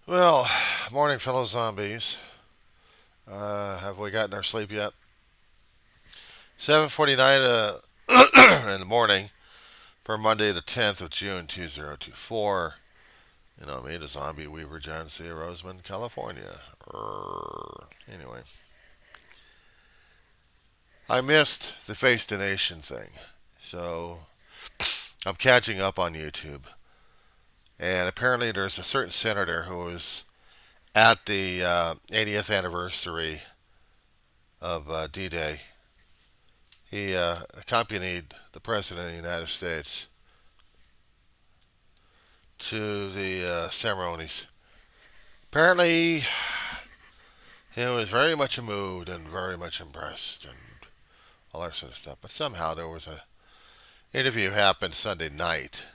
Well, morning, fellow zombies. Have we gotten our sleep yet? 7:49 in the morning for Monday, the 10th of June, 2024. You know me, the zombie weaver, John C. Roseman, California. Anyway, I missed the Face the Nation thing, so I'm catching up on YouTube. And apparently, there's a certain senator who was at the 80th anniversary of D-Day. He accompanied the President of the United States to the ceremonies. Apparently, he was very much moved and very much impressed and all that sort of stuff. But somehow there was a interview happened Sunday night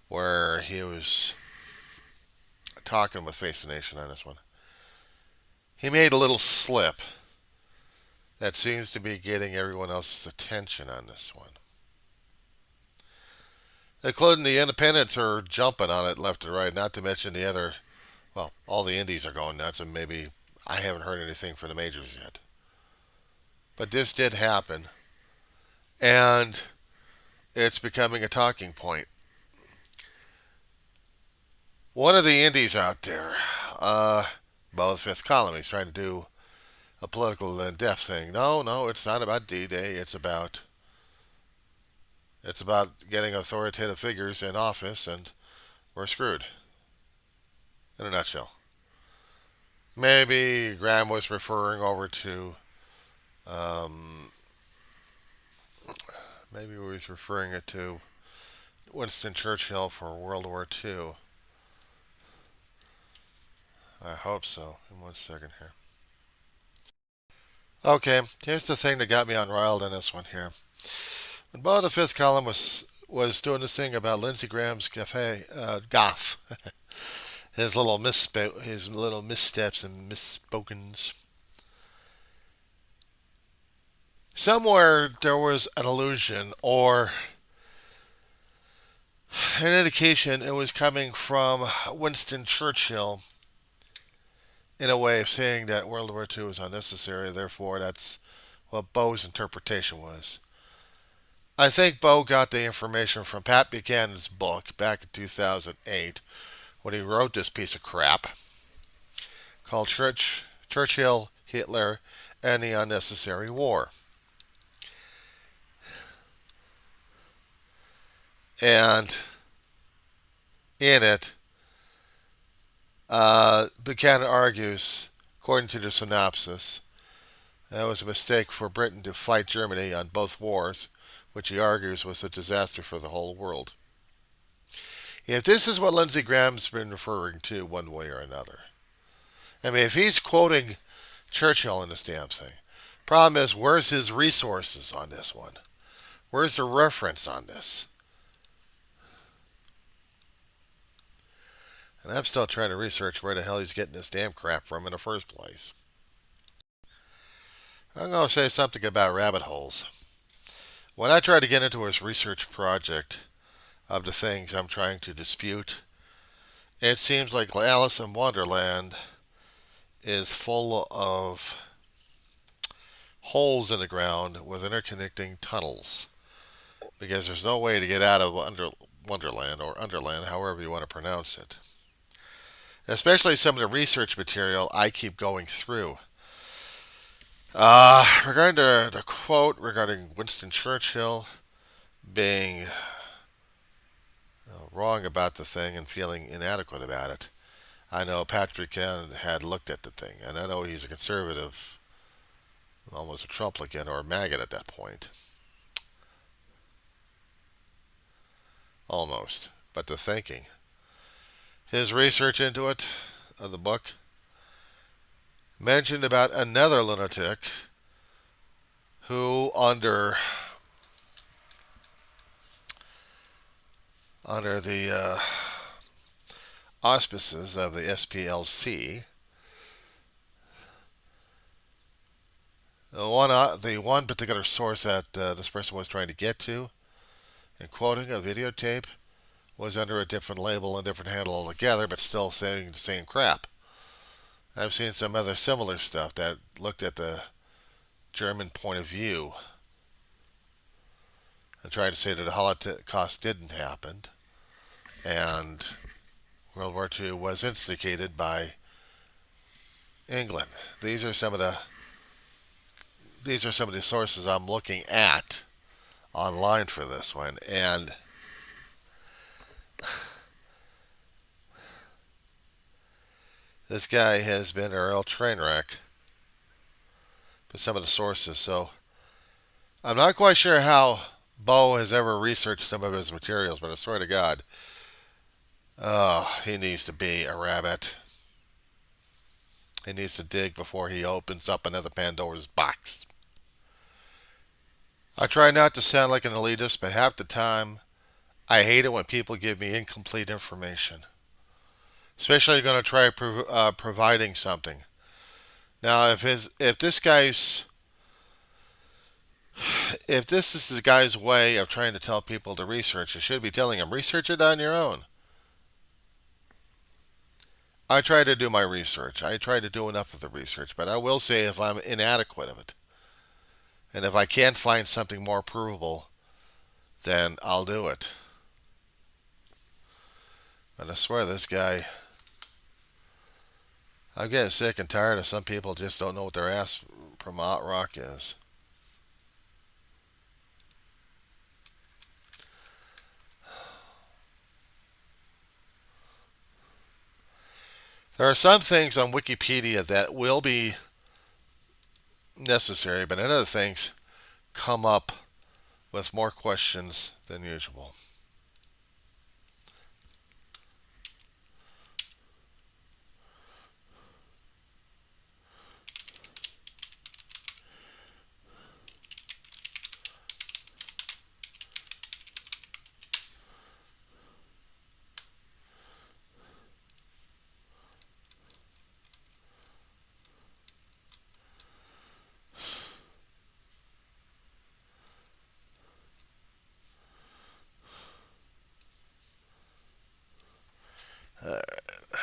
where he was talking with Face the Nation on this one. He made a little slip that seems to be getting everyone else's attention on this one. Including the independents are jumping on it left and right, not to mention the other, well, all the indies are going nuts, and maybe I haven't heard anything from the majors yet. But this did happen, and it's becoming a talking point. One of the indies out there, both Fifth Column, he's trying to do a political in-depth thing. No, no, it's not about D-Day. It's about getting authoritative figures in office, and we're screwed. In a nutshell. Maybe Graham was referring over to, um, maybe he was referring it to Winston Churchill for World War II. I hope so. In 1 second here. Okay, here's the thing that got me unriled in this one here. When Bo the Fifth Column was doing this thing about Lindsey Graham's cafe gaffe, his little missteps and misspokens. Somewhere there was an allusion or an indication it was coming from Winston Churchill in a way of saying that World War II was unnecessary. Therefore, that's what Bo's interpretation was. I think Bo got the information from Pat Buchanan's book back in 2008 when he wrote this piece of crap called Churchill, Hitler, and the Unnecessary War. And in it, Buchanan argues, according to the synopsis, that it was a mistake for Britain to fight Germany on both wars, which he argues was a disaster for the whole world. If this is what Lindsey Graham's been referring to one way or another, I mean, if he's quoting Churchill in this damn thing, problem is, where's his resources on this one? Where's the reference on this? And I'm still trying to research where the hell he's getting this damn crap from in the first place. I'm going to say something about rabbit holes. When I tried to get into his research project of the things I'm trying to dispute, it seems like Alice in Wonderland is full of holes in the ground with interconnecting tunnels because there's no way to get out of Wonderland or Underland, however you want to pronounce it. Especially some of the research material I keep going through. Regarding the quote regarding Winston Churchill being wrong about the thing and feeling inadequate about it, I know Patrick Buchanan had looked at the thing, and I know he's a conservative, almost a Trumplican or a maggot at that point. Almost. But the thinking. His research into it, of the book, mentioned about another lunatic who, under the auspices of the SPLC, the one particular source that this person was trying to get to, and quoting a videotape, was under a different label and different handle altogether, but still saying the same crap. I've seen some other similar stuff that looked at the German point of view and tried to say that the Holocaust didn't happen and World War II was instigated by England. These are some of the sources I'm looking at online for this one, and this guy has been a real train wreck for some of the sources. So I'm not quite sure how Bo has ever researched some of his materials, but I swear to God, he needs to be a rabbit. He needs to dig before he opens up another Pandora's box. I try not to sound like an elitist, but half the time, I hate it when people give me incomplete information. Especially if you're going to try providing something. Now, if this is the guy's way of trying to tell people to research, you should be telling them, research it on your own. I try to do my research. I try to do enough of the research, but I will say if I'm inadequate of it, and if I can't find something more provable, then I'll do it. But I swear this guy, I'm getting sick and tired of some people just don't know what their ass from out rock is. There are some things on Wikipedia that will be necessary, but other things come up with more questions than usual.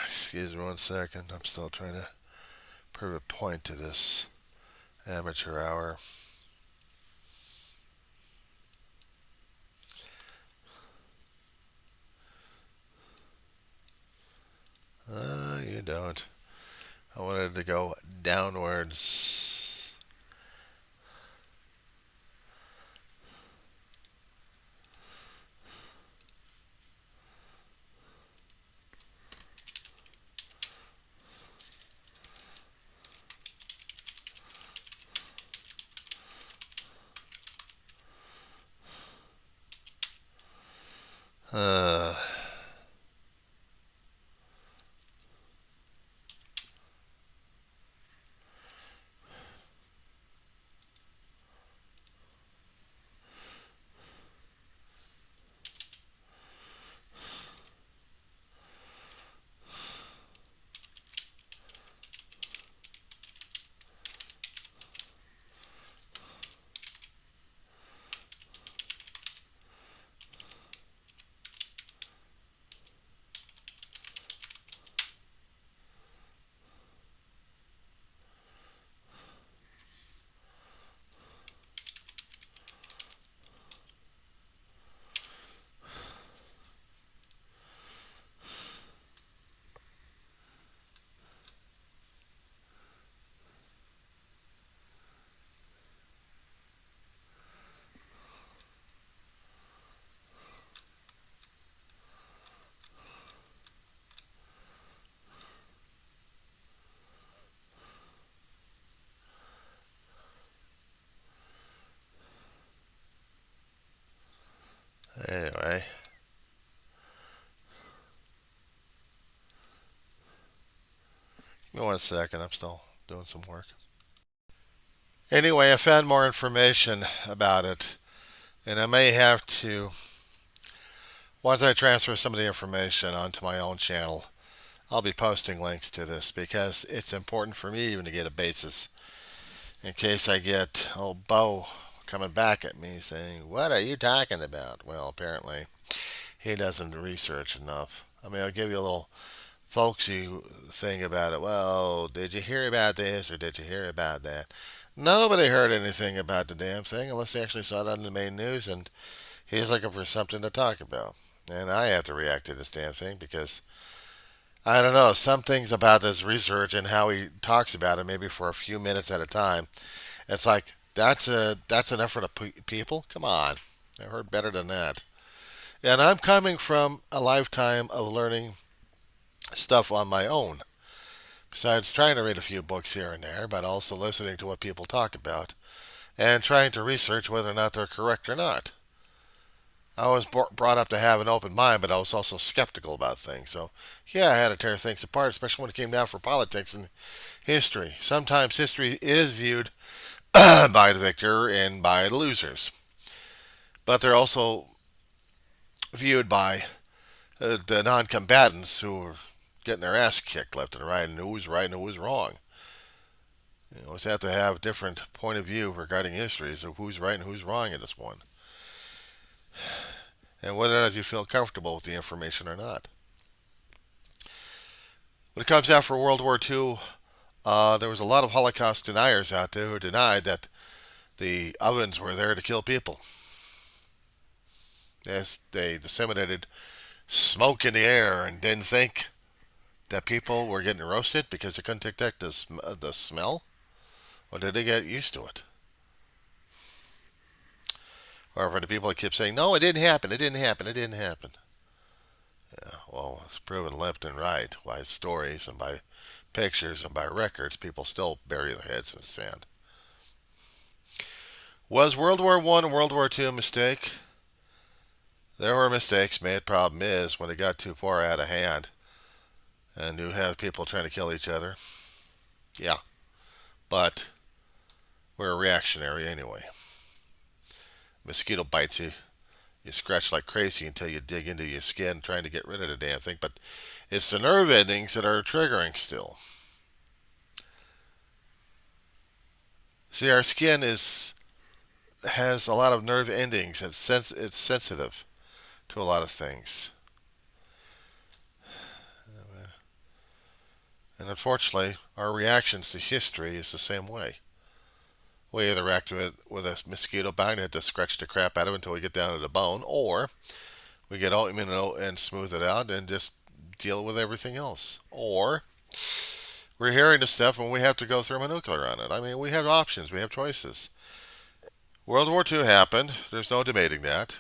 Excuse me 1 second. I'm still trying to prove a point to this amateur hour. You don't. I wanted to go downwards. Uh, anyway. Give me 1 second. I'm still doing some work. Anyway, I found more information about it, and I may have to, once I transfer some of the information onto my own channel, I'll be posting links to this because it's important for me even to get a basis in case I get Bo coming back at me saying, what are you talking about? Well, apparently he doesn't research enough. I mean, I'll give you a little folksy thing about it. Well, did you hear about this or did you hear about that? Nobody heard anything about the damn thing unless they actually saw it on the main news, and he's looking for something to talk about. And I have to react to this damn thing because I don't know, some things about this research and how he talks about it, maybe for a few minutes at a time, it's like that's enough for the people. Come on, I heard better than that. And I'm coming from a lifetime of learning stuff on my own. Besides trying to read a few books here and there, but also listening to what people talk about and trying to research whether or not they're correct or not. I was brought up to have an open mind, but I was also skeptical about things. So, yeah, I had to tear things apart, especially when it came down for politics and history. Sometimes history is viewed by the victor and by the losers, but they're also viewed by the non-combatants who are getting their ass kicked left and right, and who was right and who was wrong. You always have to have a different point of view regarding histories of who's right and who's wrong in this one, and whether or not you feel comfortable with the information or not. When it comes out for World War II, there was a lot of Holocaust deniers out there who denied that the ovens were there to kill people. Yes, they disseminated smoke in the air and didn't think that people were getting roasted because they couldn't detect the smell? Or did they get used to it? Or for the people that kept saying, no, it didn't happen, it didn't happen, it didn't happen. Yeah, well, it's proven left and right by stories and by pictures and by records. People still bury their heads in the sand. Was World War I and World War II a mistake? There were mistakes made. Problem is, when it got too far out of hand and you have people trying to kill each other, yeah. But we're reactionary anyway. Mosquito bites you. You scratch like crazy until you dig into your skin trying to get rid of the damn thing. But it's the nerve endings that are triggering still. See, our skin has a lot of nerve endings. It's sensitive to a lot of things. And unfortunately, our reactions to history is the same way. We either react to it with a mosquito bite and have to scratch the crap out of it until we get down to the bone, or we get ointment and smooth it out and just deal with everything else. Or we're hearing the stuff and we have to go thermonuclear on it. I mean, we have options, we have choices. World War II happened. There's no debating that.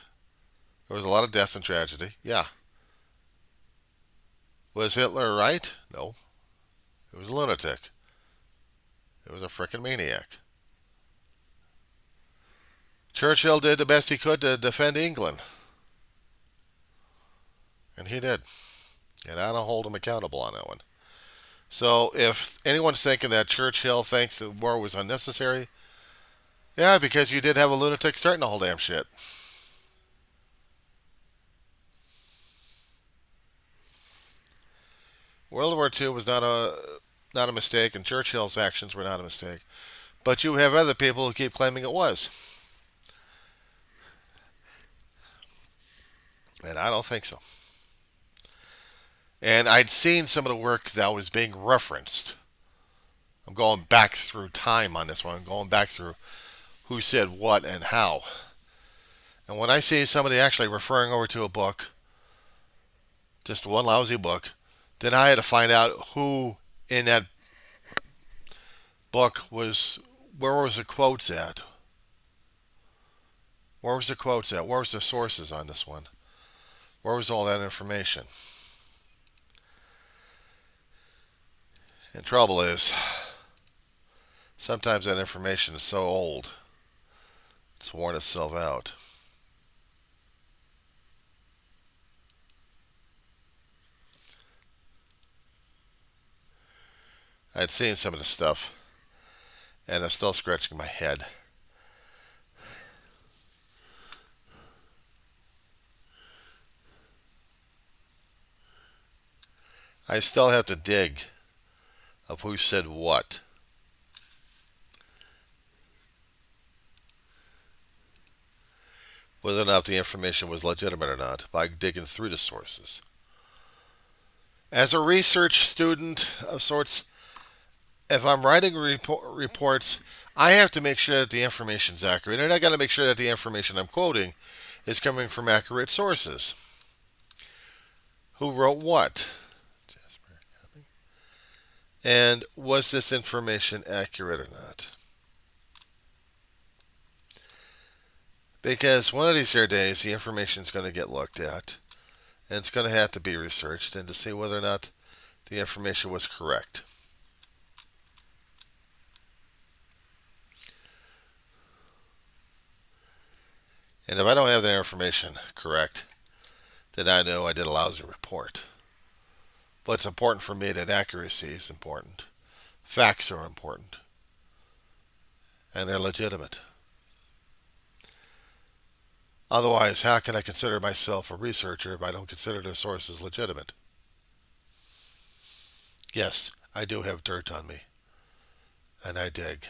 There was a lot of death and tragedy. Yeah. Was Hitler right? No. He was a lunatic. He was a frickin' maniac. Churchill did the best he could to defend England. And he did. And I don't hold him accountable on that one. So if anyone's thinking that Churchill thinks the war was unnecessary, yeah, because you did have a lunatic starting the whole damn shit. World War II was not a mistake, and Churchill's actions were not a mistake. But you have other people who keep claiming it was. And I don't think so. And I'd seen some of the work that was being referenced. I'm going back through time on this one. I'm going back through who said what and how. And when I see somebody actually referring over to a book, just one lousy book, then I had to find out who in that book was, where was the quotes at? Where was the quotes at? Where was the sources on this one? Where was all that information? And trouble is, sometimes that information is so old, it's worn itself out. I'd seen some of the stuff, and I'm still scratching my head. I still have to dig of who said what. whether or not the information was legitimate or not by digging through the sources. As a research student of sorts, if I'm writing reports, I have to make sure that the information is accurate, and I got to make sure that the information I'm quoting is coming from accurate sources. Who wrote what? And was this information accurate or not? Because one of these here days, the information is going to get looked at, and it's going to have to be researched and to see whether or not the information was correct. And if I don't have the information correct, then I know I did a lousy report. But it's important for me that accuracy is important. Facts are important. And they're legitimate. Otherwise, how can I consider myself a researcher if I don't consider the sources legitimate? Yes, I do have dirt on me. And I dig.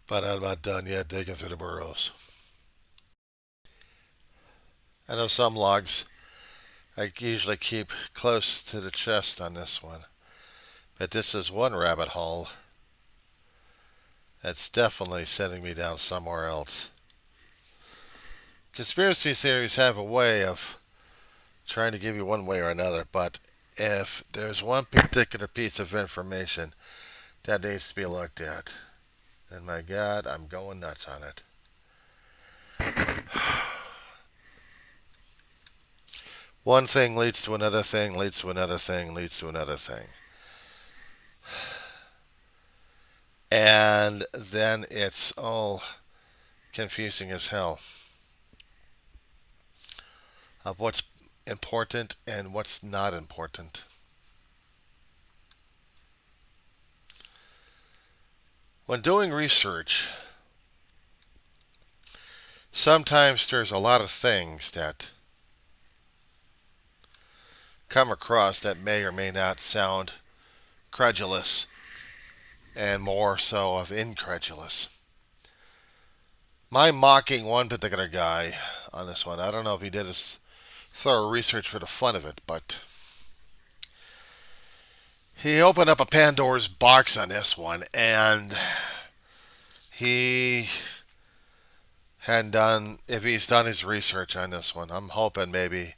But I'm not done yet digging through the burrows. I know some logs I usually keep close to the chest on this one. But this is one rabbit hole that's definitely sending me down somewhere else. Conspiracy theories have a way of trying to give you one way or another, but if there's one particular piece of information that needs to be looked at, then my God, I'm going nuts on it. One thing leads to another thing, leads to another thing, leads to another thing. And then it's all confusing as hell of what's important and what's not important. When doing research, sometimes there's a lot of things that come across that may or may not sound credulous and more so of incredulous. My mocking one particular guy on this one, I don't know if he did his thorough research for the fun of it, but he opened up a Pandora's box on this one, and he hadn't done, if he's done his research on this one, I'm hoping maybe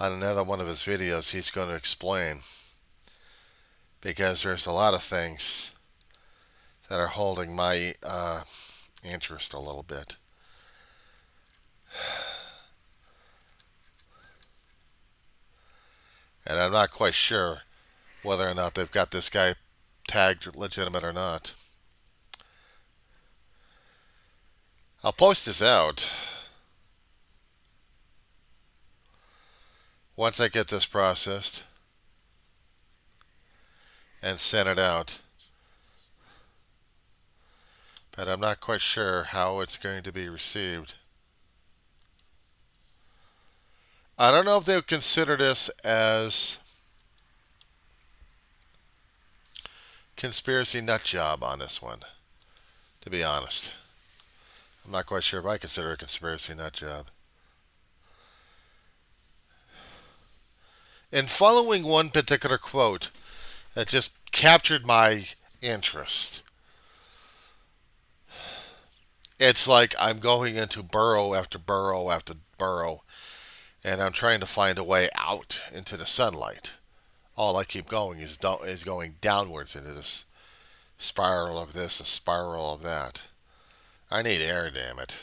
on another one of his videos he's going to explain, because there's a lot of things that are holding my interest a little bit. And I'm not quite sure whether or not they've got this guy tagged legitimate or not. I'll post this out once I get this processed and sent it out. But I'm not quite sure how it's going to be received. I don't know if they would consider this as conspiracy nut job on this one, to be honest. I'm not quite sure if I consider it a conspiracy nut job. In following one particular quote that just captured my interest, it's like I'm going into burrow after burrow after burrow, and I'm trying to find a way out into the sunlight. All I keep going is going downwards into this spiral of this, a spiral of that. I need air, damn it.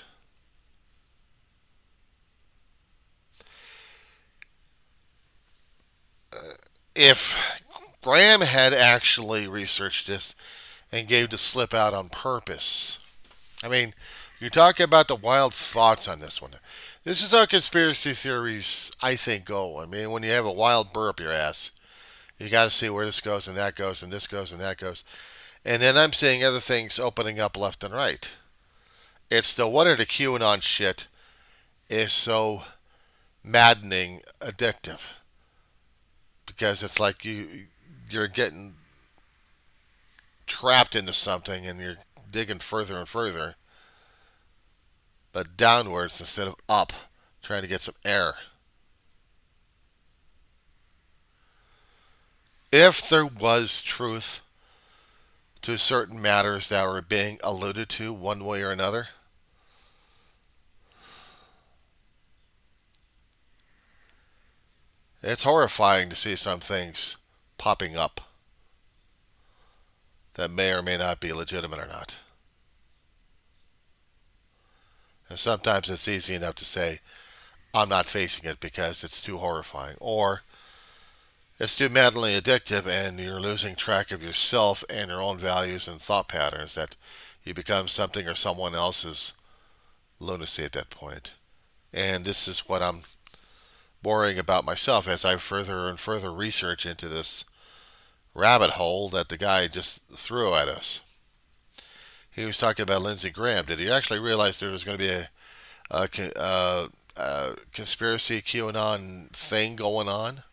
If Graham had actually researched this and gave the slip out on purpose, I mean, you're talking about the wild thoughts on this one. This is how conspiracy theories, I think, go. I mean, when you have a wild burr up your ass, you got to see where this goes and that goes and this goes and that goes. And then I'm seeing other things opening up left and right. It's the what are the QAnon shit is so maddening addictive. Because it's like you're getting trapped into something and you're digging further and further. but downwards instead of up, trying to get some air. If there was truth to certain matters that were being alluded to one way or another, it's horrifying to see some things popping up that may or may not be legitimate or not. And sometimes it's easy enough to say, I'm not facing it because it's too horrifying. Or it's too madly addictive and you're losing track of yourself and your own values and thought patterns that you become something or someone else's lunacy at that point. And this is what I'm worrying about myself as I further and further research into this rabbit hole that the guy just threw at us. He was talking about Lindsey Graham. Did he actually realize there was going to be a conspiracy QAnon thing going on?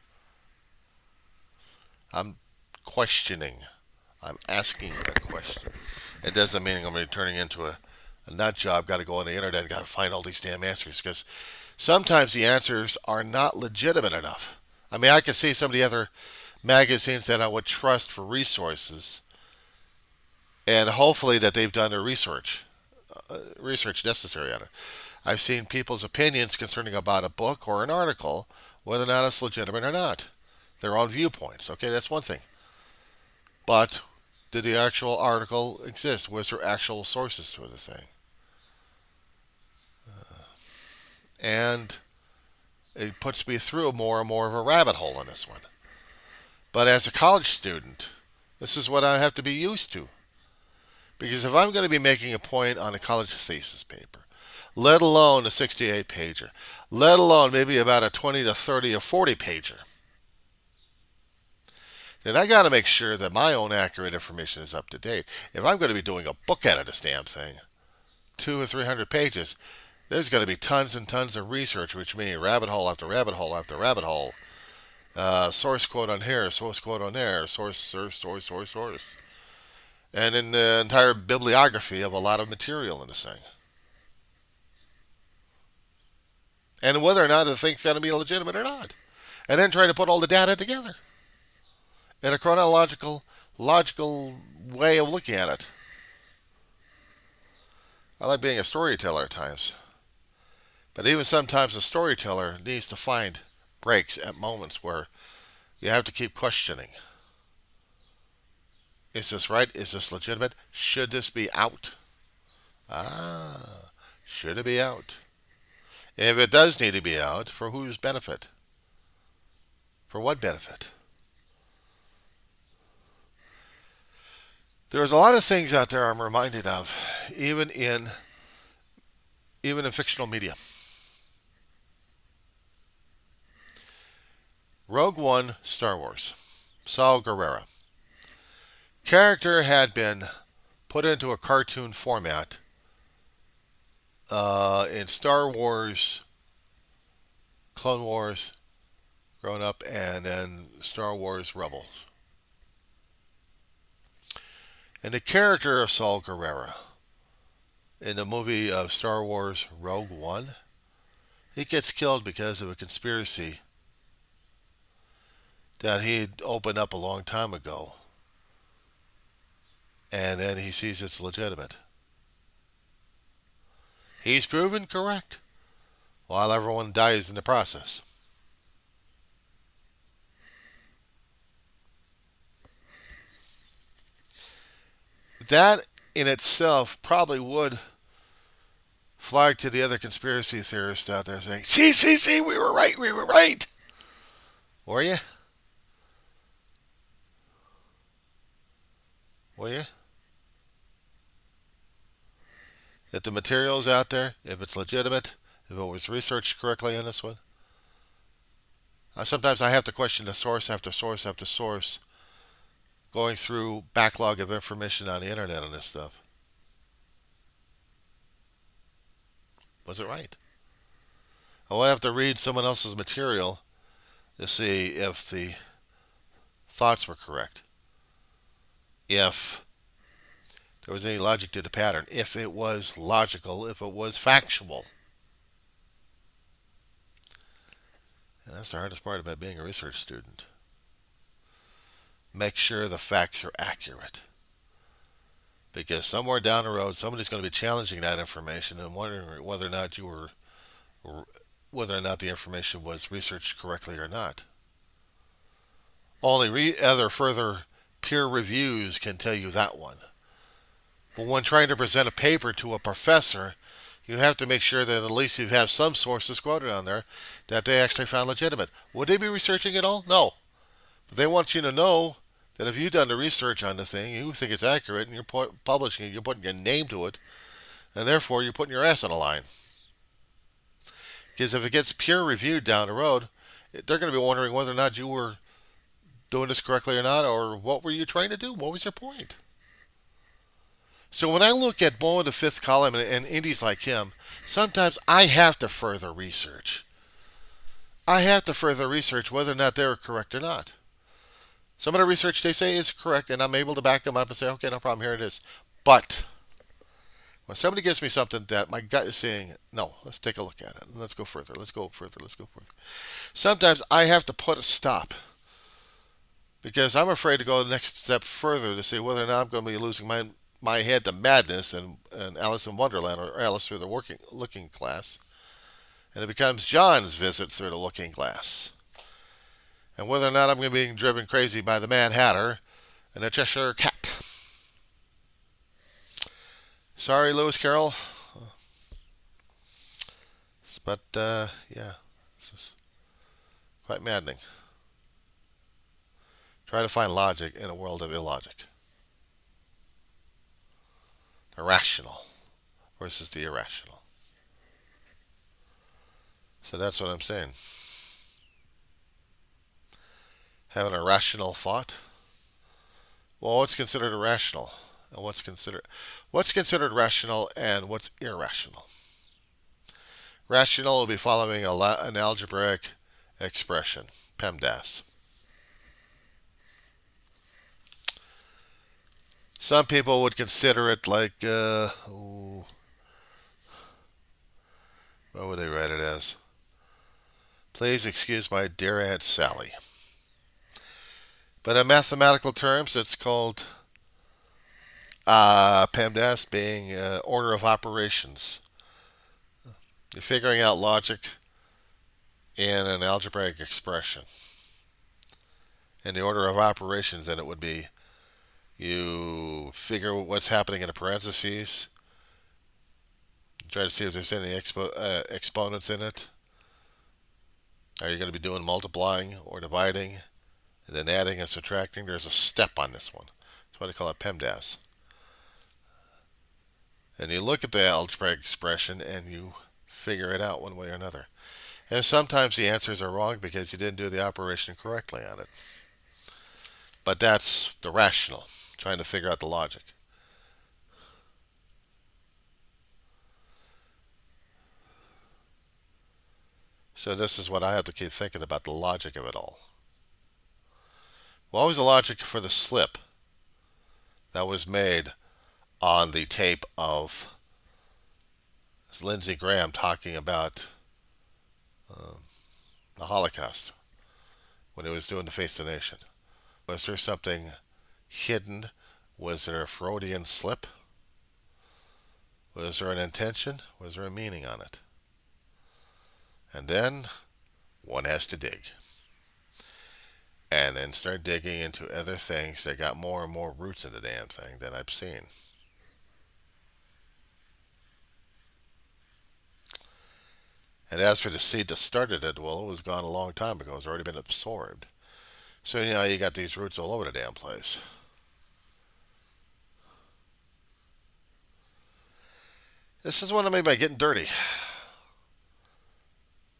I'm questioning. I'm asking a question. It doesn't mean I'm going to be turning into a nut job. Got to go on the internet and got to find all these damn answers because sometimes the answers are not legitimate enough. I mean, I can see some of the other magazines that I would trust for resources, and hopefully that they've done their research necessary on it. I've seen people's opinions concerning about a book or an article, whether or not it's legitimate or not. Their own viewpoints. Okay, that's one thing. But did the actual article exist? Was there actual sources to the thing? And it puts me through more and more of a rabbit hole in this one. But as a college student, this is what I have to be used to. Because if I'm going to be making a point on a college thesis paper, let alone a 68 pager, let alone maybe about a 20 to 30 or 40 pager, then I got to make sure that my own accurate information is up to date. If I'm going to be doing a book out of this damn thing, 200 or 300 pages, there's going to be tons and tons of research, which means rabbit hole after rabbit hole after rabbit hole. Source quote on here, source quote on there, source. And in the entire bibliography of a lot of material in this thing. And whether or not the thing's going to be legitimate or not. And then trying to put all the data together in a chronological, logical way of looking at it. I like being a storyteller at times. But even sometimes a storyteller needs to find breaks at moments where you have to keep questioning. Is this right? Is this legitimate? Should this be out? Should it be out? If it does need to be out, for whose benefit? For what benefit? There's a lot of things out there I'm reminded of, even in fictional media. Rogue One, Star Wars. Saw Gerrera. Character had been put into a cartoon format in Star Wars, Clone Wars, growing up, and then Star Wars Rebels. And the character of Saw Gerrera in the movie of Star Wars Rogue One, he gets killed because of a conspiracy that he'd opened up a long time ago. And then he sees it's legitimate. He's proven correct, while everyone dies in the process. That in itself probably would flag to the other conspiracy theorists out there saying, see, we were right. Were you? Were you? If the material's out there, if it's legitimate, if it was researched correctly on this one. Sometimes I have to question the source after source after source, going through backlog of information on the internet on this stuff. Was it right? I will have to read someone else's material to see if the thoughts were correct. If there was any logic to the pattern, if it was logical, if it was factual. And that's the hardest part about being a research student. Make sure the facts are accurate. Because somewhere down the road, somebody's going to be challenging that information and wondering whether or not whether or not the information was researched correctly or not. Only other further peer reviews can tell you that one. But when trying to present a paper to a professor, you have to make sure that at least you have some sources quoted on there that they actually found legitimate. Would they be researching it all? No. But they want you to know that if you've done the research on the thing, you think it's accurate, and you're publishing it, you're putting your name to it, and therefore you're putting your ass on the line. Because if it gets peer reviewed down the road, they're going to be wondering whether or not you were doing this correctly or not, or what were you trying to do? What was your point? So when I look at Bo in the fifth column and indies like him, sometimes I have to further research. I have to further research whether or not they're correct or not. Some of the research they say is correct, and I'm able to back them up and say, okay, no problem, here it is. But when somebody gives me something that my gut is saying, no, let's take a look at it. Let's go further. Let's go further. Let's go further. Sometimes I have to put a stop because I'm afraid to go the next step further to see whether or not I'm going to be losing my head to madness and Alice in Wonderland or Alice through the looking glass. And it becomes John's visit through the looking glass. And whether or not I'm going to be driven crazy by the Mad Hatter and the Cheshire Cat. Sorry, Lewis Carroll. But, yeah, this is quite maddening. Try to find logic in a world of illogic. The rational versus the irrational. So that's what I'm saying. Have an irrational thought. Well, what's considered irrational, and what's considered rational, and what's irrational? Rational will be following an algebraic expression, PEMDAS. Some people would consider it like, what would they write it as? Please excuse my dear Aunt Sally. But in mathematical terms, it's called PEMDAS, being order of operations. You're figuring out logic in an algebraic expression. And the order of operations then it would be you figure what's happening in the parentheses, try to see if there's any exponents in it. Are you going to be doing multiplying or dividing and then adding and subtracting? There's a step on this one. That's why they call it PEMDAS. And you look at the algebraic expression and you figure it out one way or another. And sometimes the answers are wrong because you didn't do the operation correctly on it. But that's the rational, trying to figure out the logic. So this is what I have to keep thinking about, the logic of it all. What was the logic for the slip that was made on the tape of Lindsey Graham talking about the Holocaust when he was doing the Face the Nation? Was there something hidden? Was there a Freudian slip? Was there an intention? Was there a meaning on it? And then one has to dig. And then start digging into other things that got more and more roots in the damn thing than I've seen. And as for the seed that started it, well, it was gone a long time ago. It's already been absorbed. So, you got these roots all over the damn place. This is what I mean by getting dirty.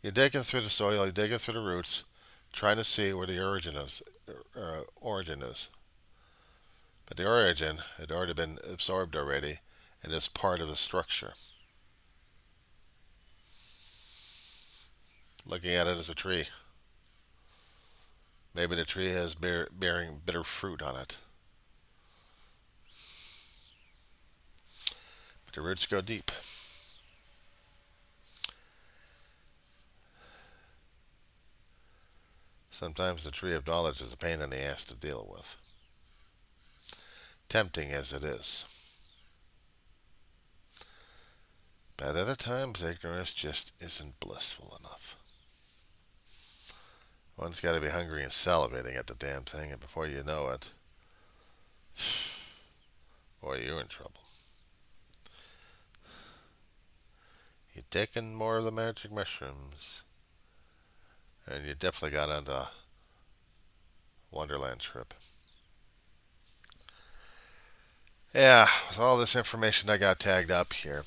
You're digging through the soil, you're digging through the roots, trying to see where the origin is. But the origin had already been absorbed already, and is part of the structure. Looking at it as a tree. Maybe the tree has bearing bitter fruit on it. But the roots go deep. Sometimes the tree of knowledge is a pain in the ass to deal with, tempting as it is. But at other times, ignorance just isn't blissful enough. One's got to be hungry and salivating at the damn thing, and before you know it, boy, you're in trouble. You're taking more of the magic mushrooms, and you definitely got on the Wonderland trip. Yeah, with all this information I got tagged up here,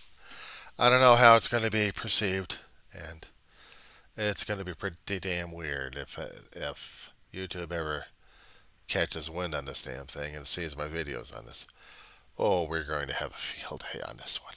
I don't know how it's going to be perceived, and it's going to be pretty damn weird if YouTube ever catches wind on this damn thing and sees my videos on this. Oh, we're going to have a field day on this one.